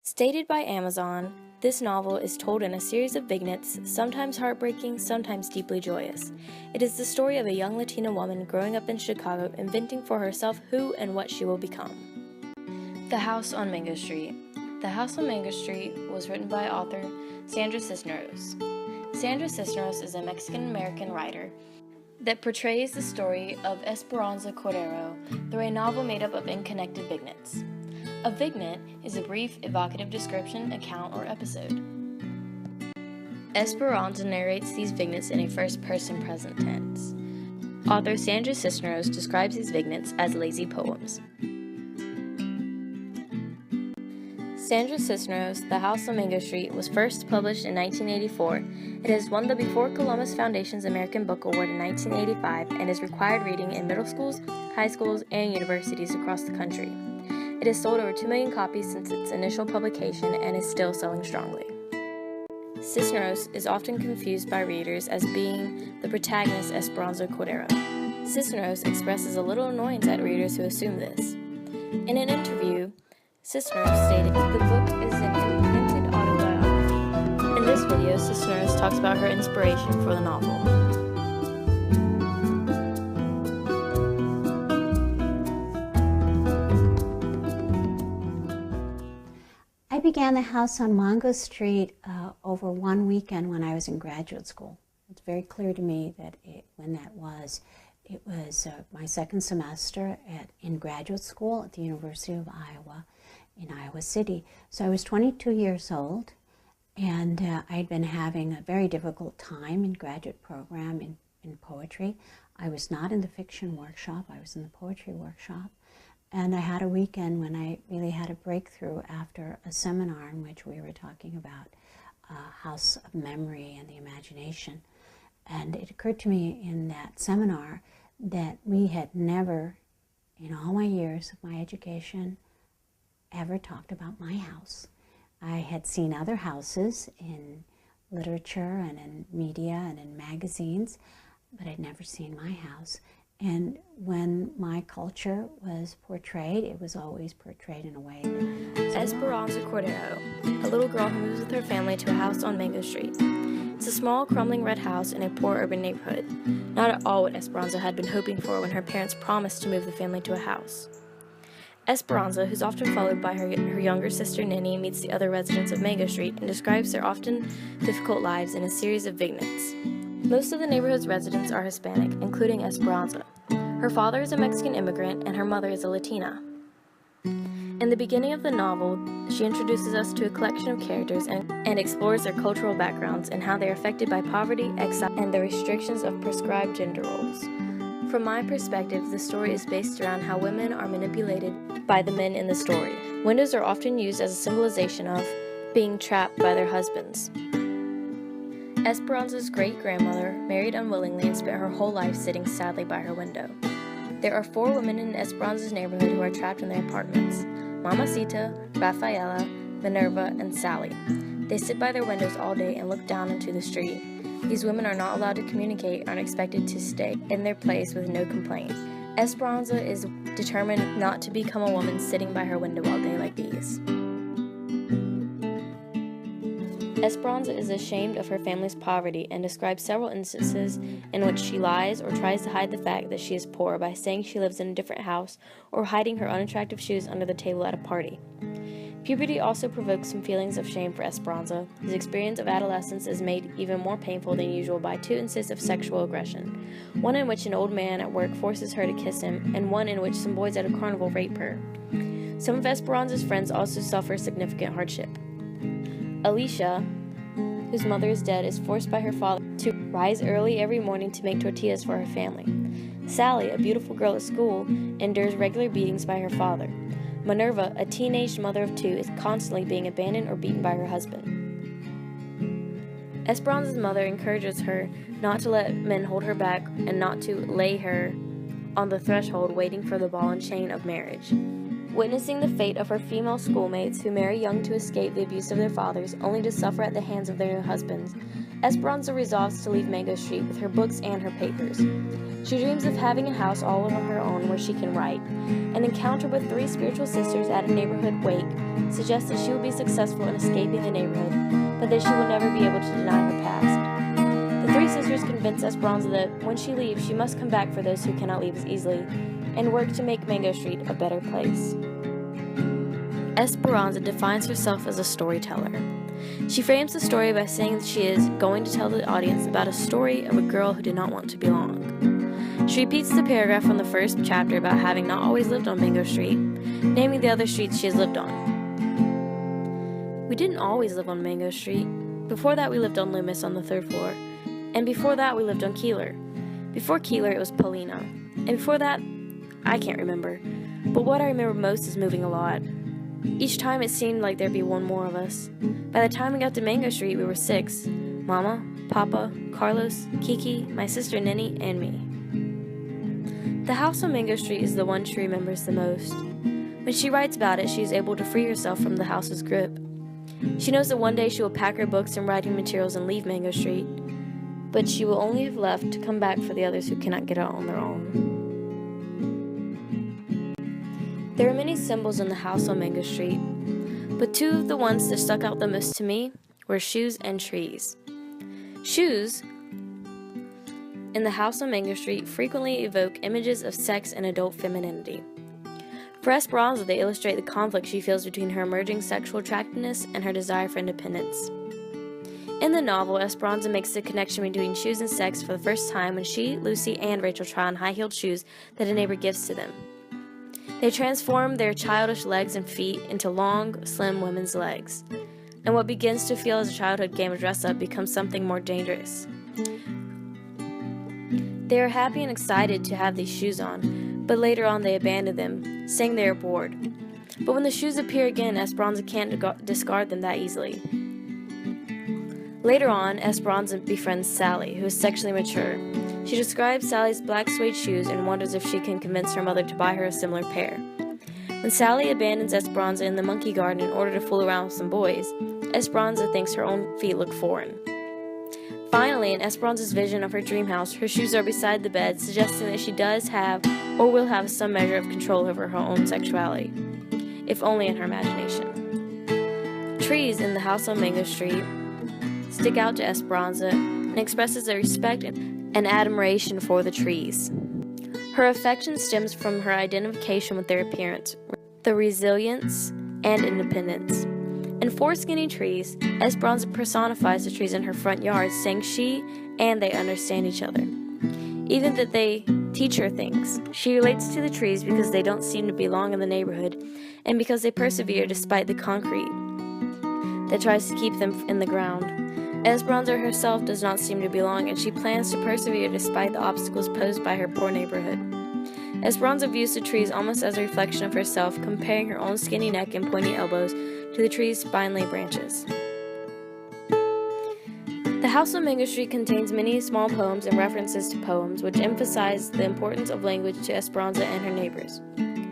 Stated by Amazon, this novel is told in a series of vignettes, sometimes heartbreaking, sometimes deeply joyous. It is the story of a young Latina woman growing up in Chicago, inventing for herself who and what she will become. The House on Mango Street. The House on Mango Street was written by author Sandra Cisneros. Sandra Cisneros is a Mexican-American writer that portrays the story of Esperanza Cordero through a novel made up of unconnected vignettes. A vignette is a brief, evocative description, account, or episode. Esperanza narrates these vignettes in a first-person present tense. Author Sandra Cisneros describes these vignettes as lazy poems. Sandra Cisneros' The House on Mango Street was first published in 1984. It has won the Before Columbus Foundation's American Book Award in 1985 and is required reading in middle schools, high schools, and universities across the country. It has sold over 2 million copies since its initial publication and is still selling strongly. Cisneros is often confused by readers as being the protagonist Esperanza Cordero. Cisneros expresses a little annoyance at readers who assume this. In an interview, Cisneros stated, "The book is an imprinted autobiography." In this video, Cisneros talks about her inspiration for the novel. I began The House on Mango Street over one weekend when I was in graduate school. It's very clear to me that when that was, it was my second semester in graduate school at the University of Iowa in Iowa City. So I was 22 years old, and I had been having a very difficult time in graduate program in poetry. I was not in the fiction workshop, I was in the poetry workshop. And I had a weekend when I really had a breakthrough after a seminar in which we were talking about House of Memory and the imagination. And it occurred to me in that seminar that we had never, in all my years of my education, ever talked about my house. I had seen other houses in literature and in media and in magazines, but I'd never seen my house. And when my culture was portrayed, it was always portrayed in a way that Esperanza Cordero, a little girl who moves with her family to a house on Mango Street. It's a small, crumbling red house in a poor urban neighborhood. Not at all what Esperanza had been hoping for when her parents promised to move the family to a house. Esperanza, who's often followed by her younger sister Nini, meets the other residents of Mango Street and describes their often difficult lives in a series of vignettes. Most of the neighborhood's residents are Hispanic, including Esperanza. Her father is a Mexican immigrant and her mother is a Latina. In the beginning of the novel, she introduces us to a collection of characters and explores their cultural backgrounds and how they are affected by poverty, exile, and the restrictions of prescribed gender roles. From my perspective, the story is based around how women are manipulated by the men in the story. Windows are often used as a symbolization of being trapped by their husbands. Esperanza's great-grandmother married unwillingly and spent her whole life sitting sadly by her window. There are 4 women in Esperanza's neighborhood who are trapped in their apartments: Mamacita, Rafaela, Minerva, and Sally. They sit by their windows all day and look down into the street. These women are not allowed to communicate and are expected to stay in their place with no complaint. Esperanza is determined not to become a woman sitting by her window all day like these. Esperanza is ashamed of her family's poverty and describes several instances in which she lies or tries to hide the fact that she is poor by saying she lives in a different house or hiding her unattractive shoes under the table at a party. Puberty also provokes some feelings of shame for Esperanza, whose experience of adolescence is made even more painful than usual by 2 instances of sexual aggression, one in which an old man at work forces her to kiss him, and one in which some boys at a carnival rape her. Some of Esperanza's friends also suffer significant hardship. Alicia, whose mother is dead, is forced by her father to rise early every morning to make tortillas for her family. Sally, a beautiful girl at school, endures regular beatings by her father. Minerva, a teenage mother of 2, is constantly being abandoned or beaten by her husband. Esperanza's mother encourages her not to let men hold her back and not to lay her on the threshold waiting for the ball and chain of marriage. Witnessing the fate of her female schoolmates who marry young to escape the abuse of their fathers, only to suffer at the hands of their new husbands, Esperanza resolves to leave Mango Street with her books and her papers. She dreams of having a house all on her own where she can write. An encounter with 3 spiritual sisters at a neighborhood wake suggests that she will be successful in escaping the neighborhood, but that she will never be able to deny her past. The 3 sisters convince Esperanza that when she leaves, she must come back for those who cannot leave as easily, and work to make Mango Street a better place. Esperanza defines herself as a storyteller. She frames the story by saying that she is going to tell the audience about a story of a girl who did not want to belong. She repeats the paragraph from the first chapter about having not always lived on Mango Street, naming the other streets she has lived on. We didn't always live on Mango Street. Before that we lived on Loomis on the 3rd floor, and before that we lived on Keeler. Before Keeler it was Paulina, and before that I can't remember, but what I remember most is moving a lot. Each time it seemed like there'd be one more of us. By the time we got to Mango Street, we were 6. Mama, Papa, Carlos, Kiki, my sister Nenny, and me. The house on Mango Street is the one she remembers the most. When she writes about it, she is able to free herself from the house's grip. She knows that one day she will pack her books and writing materials and leave Mango Street, but she will only have left to come back for the others who cannot get out on their own. There are many symbols in the house on Mango Street, but 2 of the ones that stuck out the most to me were shoes and trees. Shoes in the house on Mango Street frequently evoke images of sex and adult femininity. For Esperanza, they illustrate the conflict she feels between her emerging sexual attractiveness and her desire for independence. In the novel, Esperanza makes the connection between shoes and sex for the first time when she, Lucy, and Rachel try on high-heeled shoes that a neighbor gives to them. They transform their childish legs and feet into long, slim women's legs, and what begins to feel as a childhood game of dress-up becomes something more dangerous. They are happy and excited to have these shoes on, but later on they abandon them, saying they are bored. But when the shoes appear again, Esperanza can't discard them that easily. Later on, Esperanza befriends Sally, who is sexually mature. She describes Sally's black suede shoes and wonders if she can convince her mother to buy her a similar pair. When Sally abandons Esperanza in the monkey garden in order to fool around with some boys, Esperanza thinks her own feet look foreign. Finally, in Esperanza's vision of her dream house, her shoes are beside the bed, suggesting that she does have or will have some measure of control over her own sexuality, if only in her imagination. Trees in the house on Mango Street stick out to Esperanza and expresses a respect and admiration for the trees. Her affection stems from her identification with their appearance, the resilience, and independence. In 4 Skinny Trees, Esperanza personifies the trees in her front yard, saying she and they understand each other, even that they teach her things. She relates to the trees because they don't seem to belong in the neighborhood, and because they persevere despite the concrete that tries to keep them in the ground. Esperanza herself does not seem to belong, and she plans to persevere despite the obstacles posed by her poor neighborhood. Esperanza views the trees almost as a reflection of herself, comparing her own skinny neck and pointy elbows to the tree's spindly branches. The house on Mango Street contains many small poems and references to poems, which emphasize the importance of language to Esperanza and her neighbors.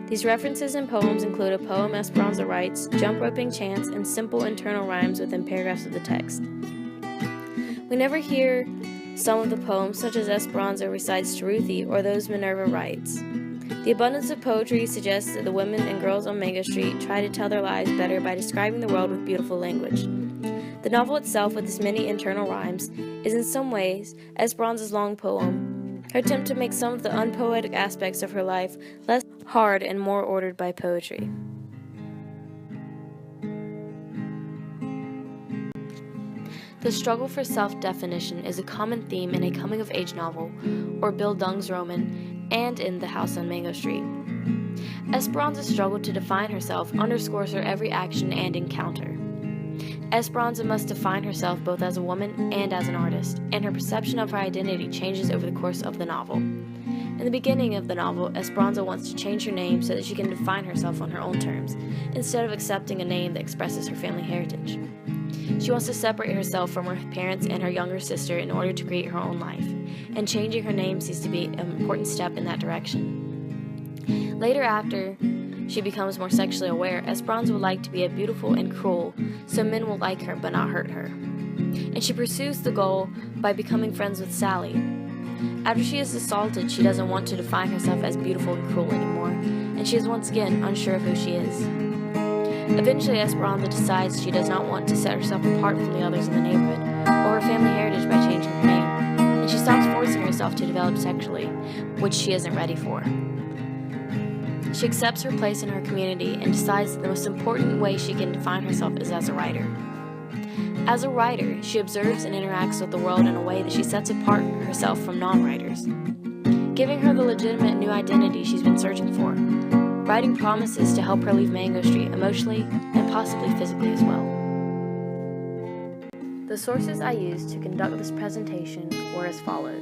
These references and poems include a poem Esperanza writes, jump roping chants, and simple internal rhymes within paragraphs of the text. We never hear some of the poems, such as Esperanza recites to Ruthie or those Minerva writes. The abundance of poetry suggests that the women and girls on Mango Street try to tell their lives better by describing the world with beautiful language. The novel itself, with its many internal rhymes, is in some ways Esperanza's long poem, her attempt to make some of the unpoetic aspects of her life less hard and more ordered by poetry. The struggle for self-definition is a common theme in a coming-of-age novel, or Bill Dung's Roman, and in The House on Mango Street. Esperanza's struggle to define herself underscores her every action and encounter. Esperanza must define herself both as a woman and as an artist, and her perception of her identity changes over the course of the novel. In the beginning of the novel, Esperanza wants to change her name so that she can define herself on her own terms, instead of accepting a name that expresses her family heritage. She wants to separate herself from her parents and her younger sister in order to create her own life, and changing her name seems to be an important step in that direction. Later, after she becomes more sexually aware, Esperanza would like to be beautiful and cruel, so men will like her but not hurt her. And she pursues the goal by becoming friends with Sally. After she is assaulted, she doesn't want to define herself as beautiful and cruel anymore, and she is once again unsure of who she is. Eventually, Esperanza decides she does not want to set herself apart from the others in the neighborhood, or her family heritage by changing her name, and she stops forcing herself to develop sexually, which she isn't ready for. She accepts her place in her community and decides that the most important way she can define herself is as a writer. As a writer, she observes and interacts with the world in a way that she sets apart herself from non-writers, giving her the legitimate new identity she's been searching for. Writing promises to help her leave Mango Street emotionally and possibly physically as well. The sources I used to conduct this presentation were as followed.